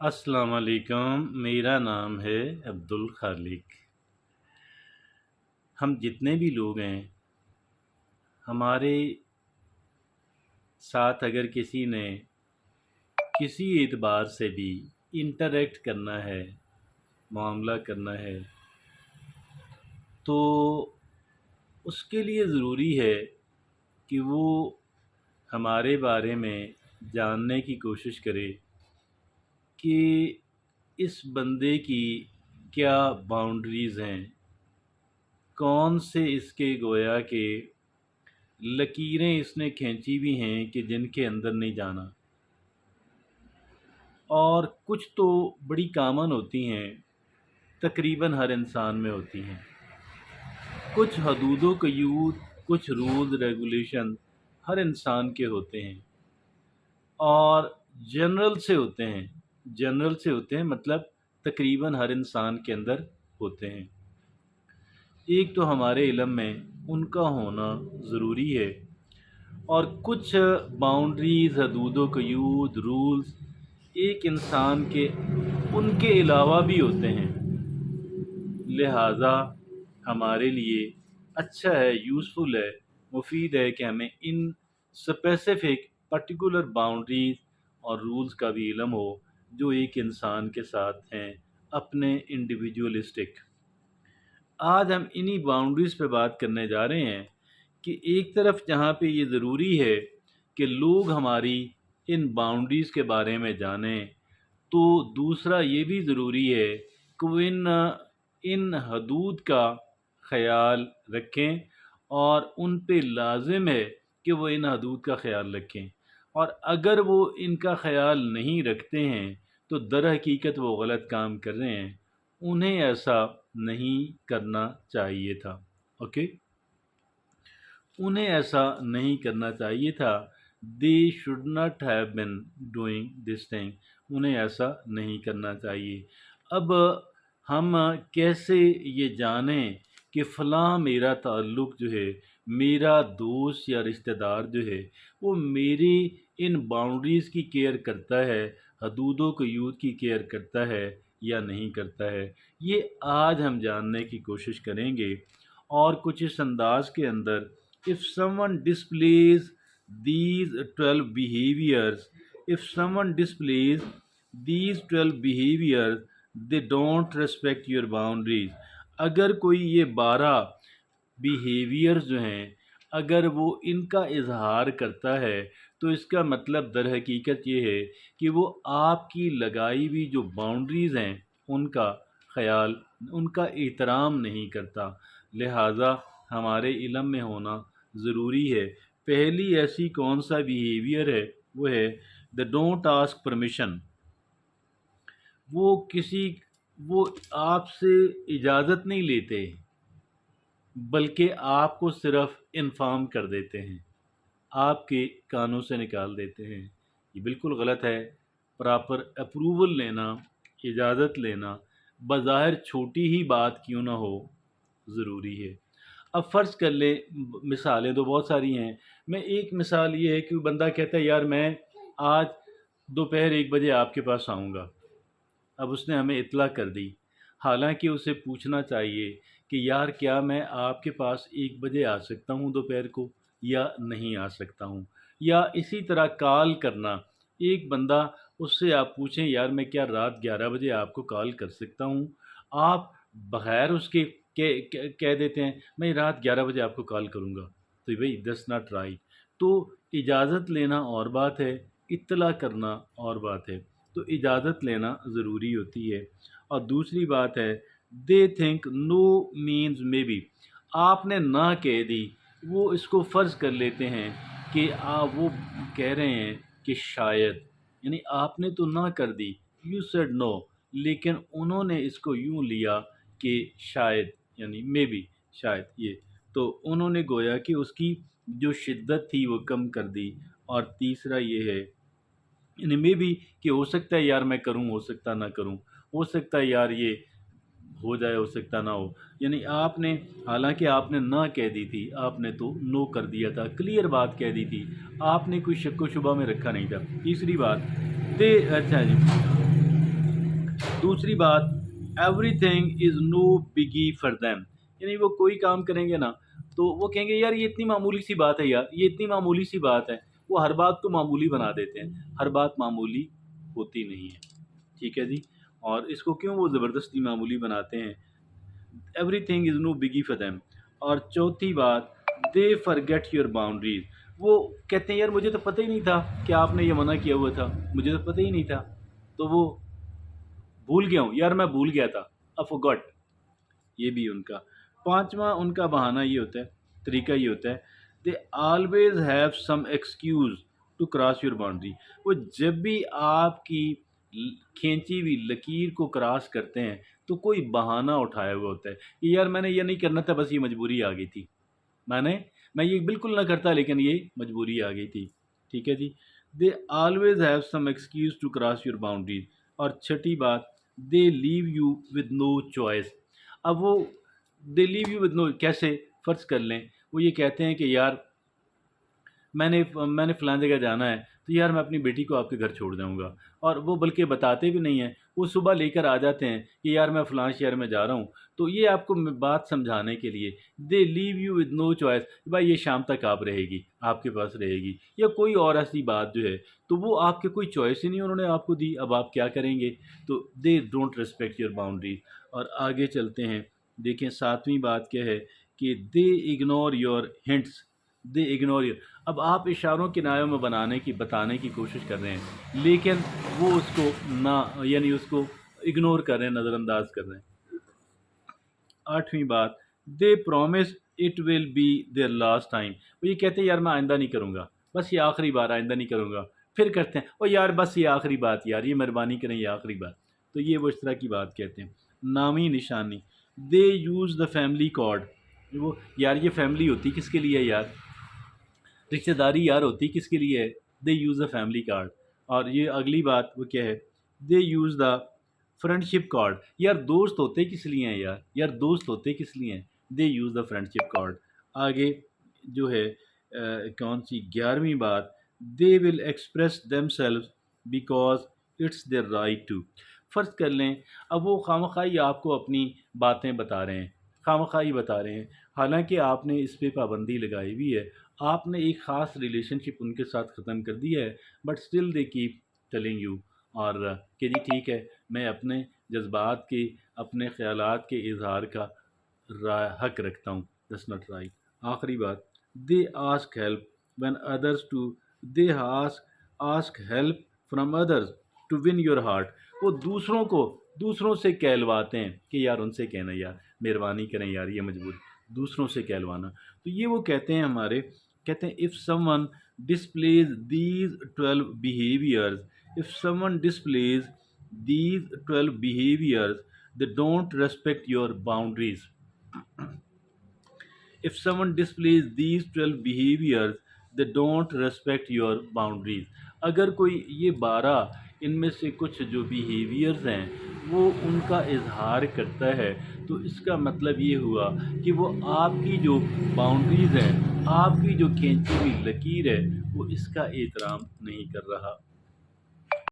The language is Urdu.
السلام علیکم، میرا نام ہے عبدالخالق۔ ہم جتنے بھی لوگ ہیں، ہمارے ساتھ اگر کسی نے کسی اعتبار سے بھی انٹریکٹ کرنا ہے، معاملہ کرنا ہے، تو اس کے لیے ضروری ہے کہ وہ ہمارے بارے میں جاننے کی کوشش کرے کہ اس بندے کی کیا باؤنڈریز ہیں، کون سے اس کے گویا کہ لکیریں اس نے کھینچی بھی ہیں کہ جن کے اندر نہیں جانا، اور کچھ تو بڑی کامن ہوتی ہیں، تقریباً ہر انسان میں ہوتی ہیں۔ کچھ حدود و قیود، کچھ رولز ریگولیشن ہر انسان کے ہوتے ہیں، اور جنرل سے ہوتے ہیں مطلب تقریباً ہر انسان کے اندر ہوتے ہیں۔ ایک تو ہمارے علم میں ان کا ہونا ضروری ہے، اور کچھ باؤنڈریز، حدود و قیود، رولز ایک انسان کے ان کے علاوہ بھی ہوتے ہیں، لہٰذا ہمارے لیے اچھا ہے، یوزفل ہے، مفید ہے کہ ہمیں ان اسپیسیفک پرٹیکولر باؤنڈریز اور رولز کا بھی علم ہو جو ایک انسان کے ساتھ ہیں، اپنے انڈیویجولسٹک۔ آج ہم انہی باؤنڈریز پہ بات کرنے جا رہے ہیں کہ ایک طرف جہاں پہ یہ ضروری ہے کہ لوگ ہماری ان باؤنڈریز کے بارے میں جانیں، تو دوسرا یہ بھی ضروری ہے کہ وہ ان حدود کا خیال رکھیں، اور ان پہ لازم ہے کہ وہ ان حدود کا خیال رکھیں، اور اگر وہ ان کا خیال نہیں رکھتے ہیں تو در حقیقت وہ غلط کام کر رہے ہیں، انہیں ایسا نہیں کرنا چاہیے تھا۔ اوکے، انہیں ایسا نہیں کرنا چاہیے تھا۔ they should not have been doing this thing، انہیں ایسا نہیں کرنا چاہیے۔ اب ہم کیسے یہ جانیں کہ فلاں میرا تعلق جو ہے، میرا دوست یا رشتہ دار جو ہے، وہ میری ان باؤنڈریز کی کیئر کرتا ہے، حدود و قیود کی کیئر کرتا ہے یا نہیں کرتا ہے؟ یہ آج ہم جاننے کی کوشش کریں گے، اور کچھ اس انداز کے اندر if someone displays these 12 behaviors if someone displays these 12 behaviors they don't respect your boundaries، اگر کوئی یہ 12 بیہیویئرز جو ہیں اگر وہ ان کا اظہار کرتا ہے، تو اس کا مطلب در حقیقت یہ ہے کہ وہ آپ کی لگائی ہوئی جو باؤنڈریز ہیں ان کا خیال، ان کا احترام نہیں کرتا۔ لہٰذا ہمارے علم میں ہونا ضروری ہے۔ پہلی ایسی کون سا بیہیویئر ہے؟ وہ ہے دا ڈونٹ آسک پرمیشن۔ وہ آپ سے اجازت نہیں لیتے، بلکہ آپ کو صرف انفارم کر دیتے ہیں، آپ کے کانوں سے نکال دیتے ہیں۔ یہ بالکل غلط ہے۔ پراپر اپروول لینا، اجازت لینا، بظاہر چھوٹی ہی بات کیوں نہ ہو، ضروری ہے۔ اب فرض کر لیں، مثالیں تو بہت ساری ہیں، میں ایک مثال یہ ہے کہ بندہ کہتا ہے یار میں آج دوپہر 1 بجے آپ کے پاس آؤں گا۔ اب اس نے ہمیں اطلاع کر دی، حالانکہ اسے پوچھنا چاہیے کہ یار کیا میں آپ کے پاس 1 بجے آ سکتا ہوں دوپہر کو یا نہیں آ سکتا ہوں؟ یا اسی طرح کال کرنا، ایک بندہ، اس سے آپ پوچھیں یار میں کیا رات 11 بجے آپ کو کال کر سکتا ہوں؟ آپ بغیر اس کے کہہ دیتے ہیں میں رات 11 بجے آپ کو کال کروں گا، تو بھائی دس ناٹ رائٹ۔ تو اجازت لینا اور بات ہے، اطلاع کرنا اور بات ہے، تو اجازت لینا ضروری ہوتی ہے۔ اور دوسری بات ہے they think no means maybe, آپ نے نہ کہہ دی، وہ اس کو فرض کر لیتے ہیں کہ وہ کہہ رہے ہیں کہ شاید، یعنی آپ نے تو نہ کر دی، یو سیڈ نو، لیکن انہوں نے اس کو یوں لیا کہ شاید، یعنی مے بی، شاید، یہ تو انہوں نے گویا کہ اس کی جو شدت تھی وہ کم کر دی۔ اور تیسرا یہ ہے یعنی مے بی کہ ہو سکتا ہے یار میں کروں، ہو سکتا نہ کروں، ہو سکتا ہے یار یہ ہو جائے، ہو سکتا نہ ہو، یعنی آپ نے حالانکہ آپ نے نہ کہہ دی تھی، آپ نے تو نو کر دیا تھا، کلیئر بات کہہ دی تھی، آپ نے کوئی شک و شبہ میں رکھا نہیں تھا۔ تیسری بات اچھا جی، دوسری بات، everything is no biggie for them, یعنی وہ کوئی کام کریں گے نا تو وہ کہیں گے یار یہ اتنی معمولی سی بات ہے، یار یہ اتنی معمولی سی بات ہے، وہ ہر بات کو معمولی بنا دیتے ہیں، ہر بات معمولی ہوتی نہیں ہے، ٹھیک ہے جی۔ اور اس کو کیوں وہ زبردستی معمولی بناتے ہیں؟ Everything is no biggie for them. اور چوتھی بات، دے فرگیٹ یور باؤنڈریز، وہ کہتے ہیں یار مجھے تو پتہ ہی نہیں تھا کہ آپ نے یہ منع کیا ہوا تھا، مجھے تو پتہ ہی نہیں تھا، تو وہ بھول گیا ہوں یار، میں بھول گیا تھا، I forgot۔ یہ بھی ان کا پانچواں ان کا بہانہ یہ ہوتا ہے، طریقہ یہ ہوتا ہے، they always have some excuse to cross your boundary, وہ جب بھی آپ کی کھینچی ہوئی لکیر کو کراس کرتے ہیں تو کوئی بہانہ اٹھایا ہوا ہوتا ہے کہ یار میں نے یہ نہیں کرنا تھا، بس یہ مجبوری آ گئی تھی، میں یہ بالکل نہ کرتا لیکن یہ مجبوری آ گئی تھی، ٹھیک ہے جی۔ They always have some excuse to cross your boundaries. اور چھٹی بات، they leave you with no choice, اب وہ دے لیو یو ود نو، کیسے؟ فرض کر لیں وہ یہ کہتے ہیں کہ یار میں نے فلاں جگہ جانا ہے تو یار میں اپنی بیٹی کو آپ کے گھر چھوڑ جاؤں گا، اور وہ بلکہ بتاتے بھی نہیں ہیں، وہ صبح لے کر آ جاتے ہیں کہ یار میں فلاں شہر میں جا رہا ہوں، تو یہ آپ کو بات سمجھانے کے لیے دے leave you with no choice, بھائی یہ شام تک آپ رہے گی، آپ کے پاس رہے گی، یا کوئی اور ایسی بات جو ہے تو وہ آپ کے کوئی چوائس ہی نہیں انہوں نے آپ کو دی، اب آپ کیا کریں گے؟ تو they don't respect your boundaries. اور آگے چلتے ہیں، دیکھیں ساتویں بات کیا ہے کہ they ignore your hints, they ignore your, اب آپ اشاروں کنایوں میں بتانے کی کوشش کر رہے ہیں لیکن وہ اس کو نہ، یعنی اس کو اگنور کر رہے ہیں، نظر انداز کر رہے ہیں۔ آٹھویں بات، they promise it will be their last time, وہ یہ کہتے ہیں یار میں آئندہ نہیں کروں گا، بس یہ آخری بار، آئندہ نہیں کروں گا، پھر کرتے ہیں اور یار بس یہ آخری بات، یار یہ مہربانی کریں یہ آخری بات، تو یہ وہ اس طرح کی بات کہتے ہیں۔ نامی نشانی، دے یوز دا فیملی کارڈ، وہ یار یہ فیملی ہوتی کس کے لیے ہے یار، رشتہ داری یار ہوتی کس کے لیے ہے؟ They use the family card. اور یہ اگلی بات وہ کیا ہے، they use the friendship card, یار دوست ہوتے کس لیے ہیں یار دوست ہوتے کس لیے ہیں؟ They use the friendship card. آگے جو ہے کون سی 11ویں بات، they will express themselves because it's their right to, فرض کر لیں اب وہ خواہ آپ کو اپنی باتیں بتا رہے ہیں، خواہ بتا رہے ہیں، حالانکہ آپ نے اس پہ پابندی لگائی ہوئی ہے، آپ نے ایک خاص ریلیشن شپ ان کے ساتھ ختم کر دی ہے، but still they keep telling you, اور کہ جی ٹھیک ہے میں اپنے جذبات کے، اپنے خیالات کے اظہار کا حق رکھتا ہوں، دس ناٹ رائٹ۔ آخری بات، they ask help when others too, they ask help from others to win your heart, وہ دوسروں سے کہلواتے ہیں کہ یار ان سے کہنا یار مہربانی کریں یار یہ مجبوری، دوسروں سے کہلوانا، تو یہ وہ کہتے ہیں ہمارے، کہتے ہیں if someone displays these 12 behaviors, if someone displays these 12 behaviors, they don't respect your boundaries. If someone displays these 12 behaviors, they don't respect your boundaries. اگر کوئی یہ 12 ان میں سے کچھ جو بیہیویئرز ہیں وہ ان کا اظہار کرتا ہے تو اس کا مطلب یہ ہوا کہ وہ آپ کی جو باؤنڈریز ہیں، آپ کی جو کھینچی ہوئی لکیر ہے وہ اس کا احترام نہیں کر رہا۔